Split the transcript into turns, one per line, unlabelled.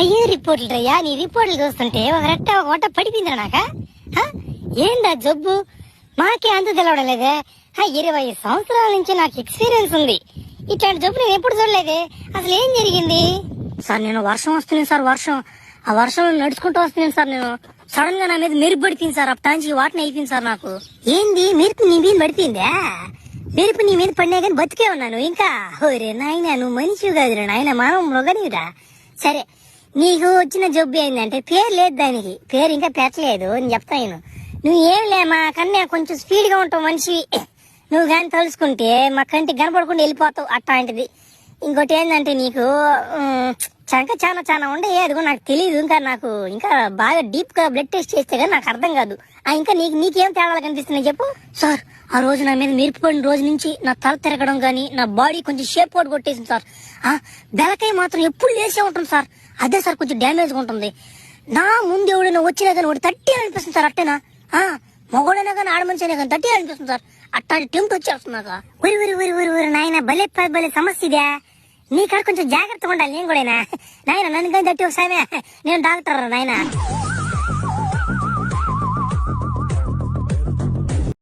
అయ్యే రిపోర్ట్లు రయ్యా, నీ రిపోర్ట్లు చూస్తుంటే ఒక రెట్ట ఒక వంట పడిపోయిందిరా నాక. ఏందా జబ్బు మాకే అంత తెలవడం లేదే. 20 సంవత్సరాల నుంచి నాకు ఎక్స్పీరియన్స్ ఉంది, ఇట్లాంటి జబ్బు నేను ఎప్పుడు చూడలేదే. అసలు ఏం జరిగింది
సార్? నేను వర్షం వస్తున్నాను సార్, ఆ వర్షం నడుచుకుంటూ వస్తున్నాను సార్. నేను సడన్ గా నా మీద మెరుపు పడిపోయింది సార్, అప్పటాంచి వాటిని అయిపోయింది సార్ నాకు.
ఏంది మెరుపు నీ మీద పడిపోయిందా? మెరుపు నీ మీద పడినా కానీ బతికే ఉన్నాను ఇంకా. ఓరే నాయన, నువ్వు మనిషివి కాదురా నాయన, మనం మృగనివిరా. సరే, నీకు వచ్చిన జబ్బు ఏంటంటే పేరు లేదు, దానికి పేరు ఇంకా పెట్టలేదు అని చెప్తాను. నువ్వు ఏం లేమా కన్నా కొంచెం స్పీడ్ గా ఉంటావు మనిషి. నువ్వు కానీ తలుసుకుంటే మా కంటికి కనపడకుండా వెళ్ళిపోతావు అట్లాంటిది. ఇంకోటి ఏంటంటే నీకు చంక చాలా చాలా ఉండే, అదిగో నాకు తెలియదు ఇంకా. నాకు ఇంకా బాగా డీప్ గా బ్లడ్ టెస్ట్ చేస్తే కానీ నాకు అర్థం కాదు. ఇంకా నీకేం తేడాలు కనిపిస్తున్నాయి చెప్పు.
సార్, ఆ రోజు నా మీద మెరుపు పడిన రోజు నుంచి నా తల తిరగడం గానీ, నా బాడీ కొంచెం షేప్ అవుట్ కొట్టేసింది సార్. బెలకాయ మాత్రం ఎప్పుడు లేచే ఉంటుంది సార్, అదే సార్ కొంచెం డ్యామేజ్ గా ఉంటుంది. నా ముందు ఎవడైనా వచ్చినా కానీ ఒకటి తట్టి అనిపిస్తుంది సార్. అట్టేనా మగోడైనా కానీ ఆడమనిషైనా కానీ తట్టి అనిపిస్తుంది సార్. అట్లాంటి టెంప్ట్ వచ్చేస్తుంది నాకు.
ఊరి ఊరి ఊరి ఊరి ఊరి నాయన, భలే సమస్య ఇదే. నీ కాడ కొంచెం జాగ్రత్తగా ఉండాలి. నేను కూడా నాయన, నన్ను కానీ తట్టి ఒకసారి నేను డాక్టర్ నాయన.